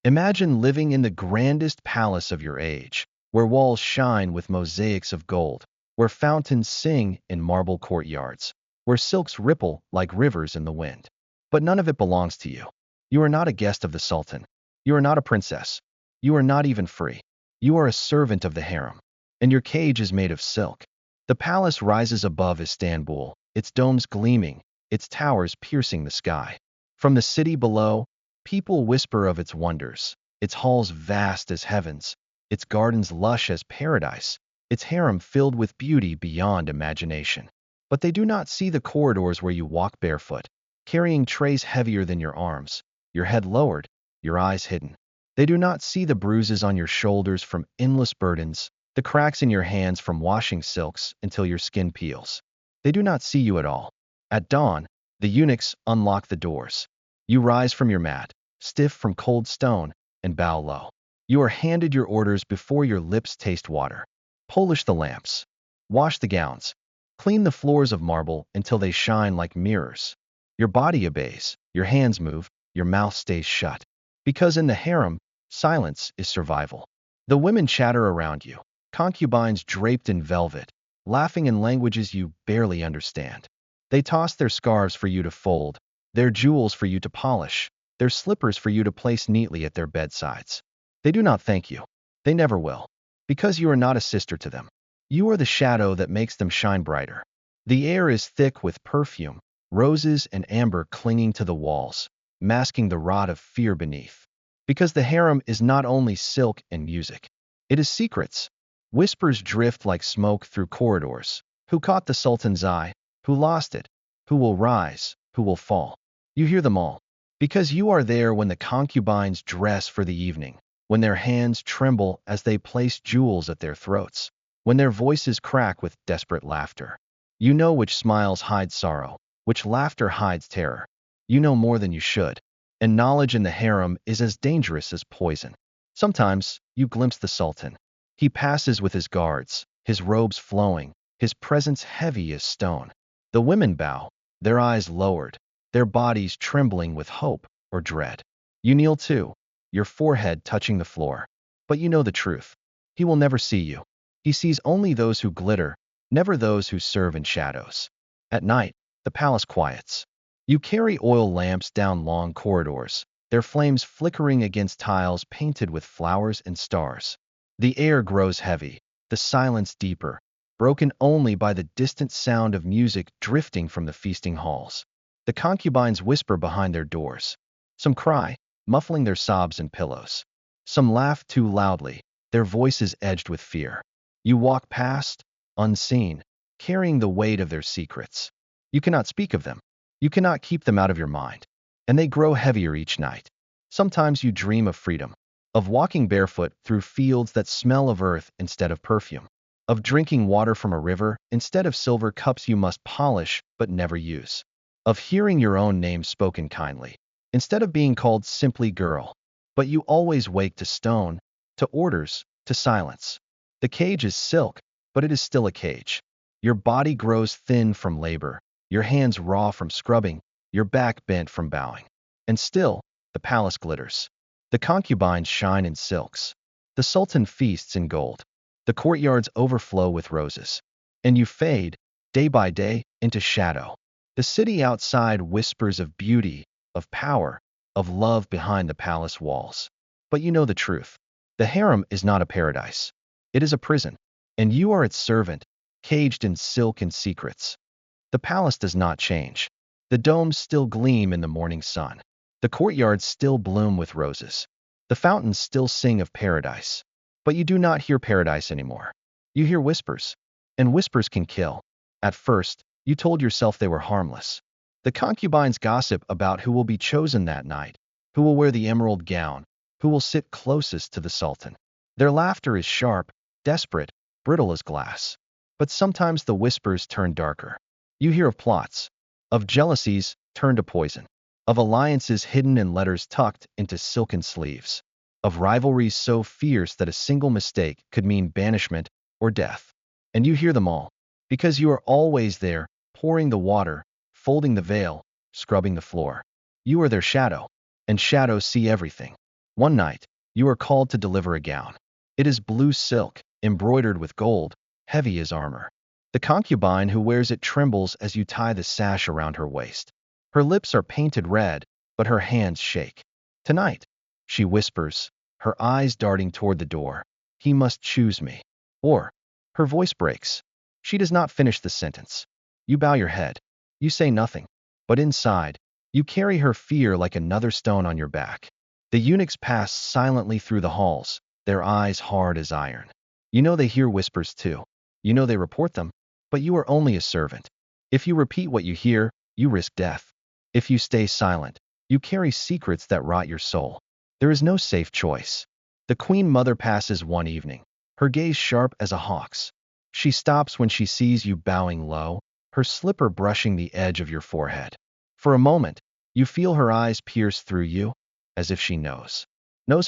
Imagine living in the grandest palace of your age, where walls shine with mosaics of gold, where fountains sing in marble courtyards, where silks ripple like rivers in the wind. But none of it belongs to you. You are not a guest of the Sultan. You are not a princess. You are not even free. You are a servant of the harem, and your cage is made of silk. The palace rises above Istanbul, its domes gleaming, its towers piercing the sky. From the city below, people whisper of its wonders, its halls vast as heavens, its gardens lush as paradise, its harem filled with beauty beyond imagination. But they do not see the corridors where you walk barefoot, carrying trays heavier than your arms, your head lowered, your eyes hidden. They do not see the bruises on your shoulders from endless burdens, the cracks in your hands from washing silks until your skin peels. They do not see you at all. At dawn, the eunuchs unlock the doors. You rise from your mat, stiff from cold stone, and bow low. You are handed your orders before your lips taste water. Polish the lamps. Wash the gowns. Clean the floors of marble until they shine like mirrors. Your body obeys, your hands move, your mouth stays shut. Because in the harem, silence is survival. The women chatter around you, concubines draped in velvet, laughing in languages you barely understand. They toss their scarves for you to fold, their jewels for you to polish, their slippers for you to place neatly at their bedsides. They do not thank you. They never will. Because you are not a sister to them. You are the shadow that makes them shine brighter. The air is thick with perfume, roses and amber clinging to the walls, masking the rot of fear beneath. Because the harem is not only silk and music. It is secrets. Whispers drift like smoke through corridors. Who caught the Sultan's eye? Who lost it? Who will rise? Who will fall? You hear them all. Because you are there when the concubines dress for the evening, when their hands tremble as they place jewels at their throats, when their voices crack with desperate laughter. You know which smiles hide sorrow, which laughter hides terror. You know more than you should. And knowledge in the harem is as dangerous as poison. Sometimes you glimpse the Sultan. He passes with his guards, his robes flowing, his presence heavy as stone. The women bow, their eyes lowered, their bodies trembling with hope or dread. You kneel too, your forehead touching the floor. But you know the truth. He will never see you. He sees only those who glitter, never those who serve in shadows. At night, the palace quiets. You carry oil lamps down long corridors, their flames flickering against tiles painted with flowers and stars. The air grows heavy, the silence deeper, broken only by the distant sound of music drifting from the feasting halls. The concubines whisper behind their doors. Some cry, muffling their sobs in pillows. Some laugh too loudly, their voices edged with fear. You walk past, unseen, carrying the weight of their secrets. You cannot speak of them. You cannot keep them out of your mind. And they grow heavier each night. Sometimes you dream of freedom, of walking barefoot through fields that smell of earth instead of perfume, of drinking water from a river instead of silver cups you must polish but never use, of hearing your own name spoken kindly, instead of being called simply girl. But you always wake to stone, to orders, to silence. The cage is silk, but it is still a cage. Your body grows thin from labor, your hands raw from scrubbing, your back bent from bowing. And still, the palace glitters. The concubines shine in silks. The Sultan feasts in gold. The courtyards overflow with roses. And you fade, day by day, into shadow. The city outside whispers of beauty, of power, of love behind the palace walls. But you know the truth. The harem is not a paradise. It is a prison. And you are its servant, caged in silk and secrets. The palace does not change. The domes still gleam in the morning sun. The courtyards still bloom with roses. The fountains still sing of paradise. But you do not hear paradise anymore. You hear whispers. And whispers can kill. At first, you told yourself they were harmless. The concubines gossip about who will be chosen that night, who will wear the emerald gown, who will sit closest to the Sultan. Their laughter is sharp, desperate, brittle as glass. But sometimes the whispers turn darker. You hear of plots, of jealousies turned to poison, of alliances hidden in letters tucked into silken sleeves, of rivalries so fierce that a single mistake could mean banishment or death. And you hear them all, because you are always there, pouring the water, folding the veil, scrubbing the floor. You are their shadow, and shadows see everything. One night, you are called to deliver a gown. It is blue silk, embroidered with gold, heavy as armor. The concubine who wears it trembles as you tie the sash around her waist. Her lips are painted red, but her hands shake. Tonight, she whispers, her eyes darting toward the door, he must choose me. Or, her voice breaks. She does not finish the sentence. You bow your head. You say nothing. But inside, you carry her fear like another stone on your back. The eunuchs pass silently through the halls, their eyes hard as iron. You know they hear whispers too. You know they report them. But you are only a servant. If you repeat what you hear, you risk death. If you stay silent, you carry secrets that rot your soul. There is no safe choice. The queen mother passes one evening, her gaze sharp as a hawk's. She stops when she sees you bowing low, her slipper brushing the edge of your forehead. For a moment, you feel her eyes pierce through you, as if she knows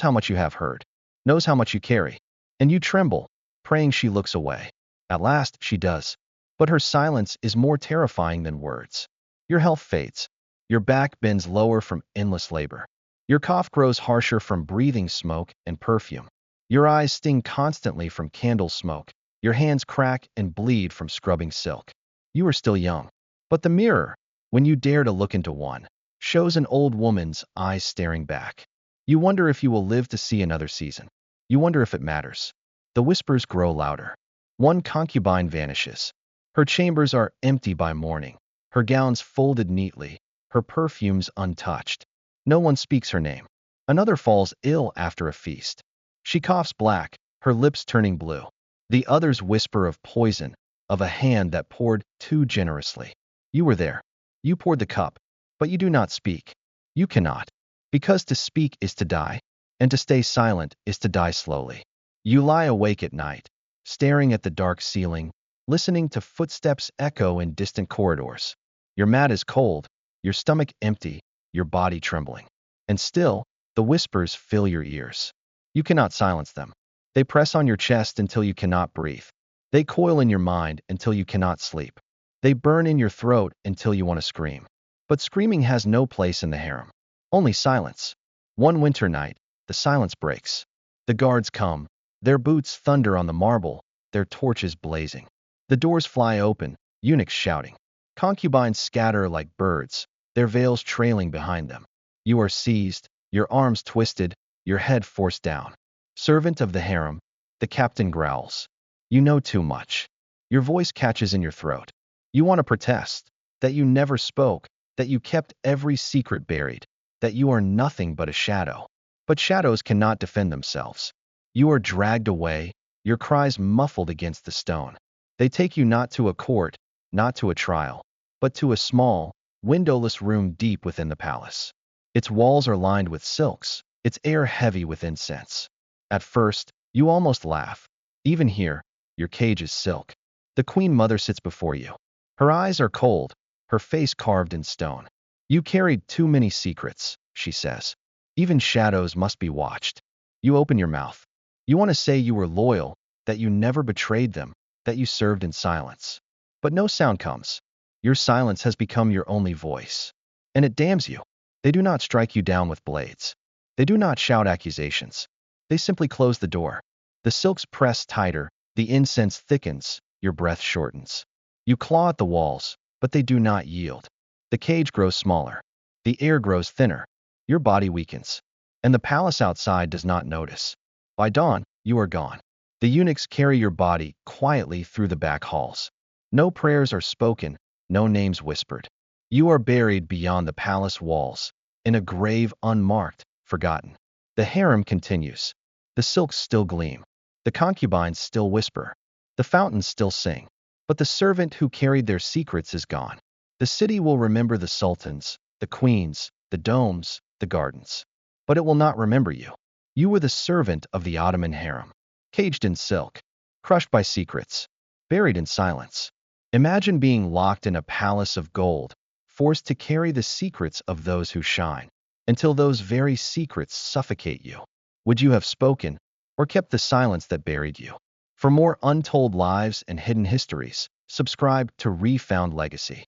how much you have heard, knows how much you carry, and you tremble, praying she looks away. At last, she does. But her silence is more terrifying than words. Your health fades. Your back bends lower from endless labor. Your cough grows harsher from breathing smoke and perfume. Your eyes sting constantly from candle smoke. Your hands crack and bleed from scrubbing silk. You are still young. But the mirror, when you dare to look into one, shows an old woman's eyes staring back. You wonder if you will live to see another season. You wonder if it matters. The whispers grow louder. One concubine vanishes. Her chambers are empty by morning, her gowns folded neatly, her perfumes untouched. No one speaks her name. Another falls ill after a feast. She coughs black, her lips turning blue. The others whisper of poison, of a hand that poured too generously. You were there. You poured the cup, but you do not speak. You cannot, because to speak is to die, and to stay silent is to die slowly. You lie awake at night, staring at the dark ceiling, listening to footsteps echo in distant corridors. Your mat is cold, your stomach empty, your body trembling. And still, the whispers fill your ears. You cannot silence them. They press on your chest until you cannot breathe. They coil in your mind until you cannot sleep. They burn in your throat until you want to scream. But screaming has no place in the harem. Only silence. One winter night, the silence breaks. The guards come. Their boots thunder on the marble, their torches blazing. The doors fly open, eunuchs shouting. Concubines scatter like birds, their veils trailing behind them. You are seized, your arms twisted, your head forced down. Servant of the harem, the captain growls. You know too much. Your voice catches in your throat. You want to protest, that you never spoke, that you kept every secret buried, that you are nothing but a shadow. But shadows cannot defend themselves. You are dragged away, your cries muffled against the stone. They take you not to a court, not to a trial, but to a small, windowless room deep within the palace. Its walls are lined with silks, its air heavy with incense. At first, you almost laugh. Even here, your cage is silk. The queen mother sits before you. Her eyes are cold, her face carved in stone. You carried too many secrets, she says. Even shadows must be watched. You open your mouth. You want to say you were loyal, that you never betrayed them, that you served in silence. But no sound comes. Your silence has become your only voice. And it damns you. They do not strike you down with blades. They do not shout accusations. They simply close the door. The silks press tighter, the incense thickens, your breath shortens. You claw at the walls, but they do not yield. The cage grows smaller. The air grows thinner. Your body weakens. And the palace outside does not notice. By dawn, you are gone. The eunuchs carry your body quietly through the back halls. No prayers are spoken, no names whispered. You are buried beyond the palace walls, in a grave unmarked, forgotten. The harem continues. The silks still gleam. The concubines still whisper. The fountains still sing. But the servant who carried their secrets is gone. The city will remember the sultans, the queens, the domes, the gardens. But it will not remember you. You were the servant of the Ottoman harem. Caged in silk, crushed by secrets, buried in silence. Imagine being locked in a palace of gold, forced to carry the secrets of those who shine, until those very secrets suffocate you. Would you have spoken, or kept the silence that buried you? For more untold lives and hidden histories, subscribe to Refound Legacy.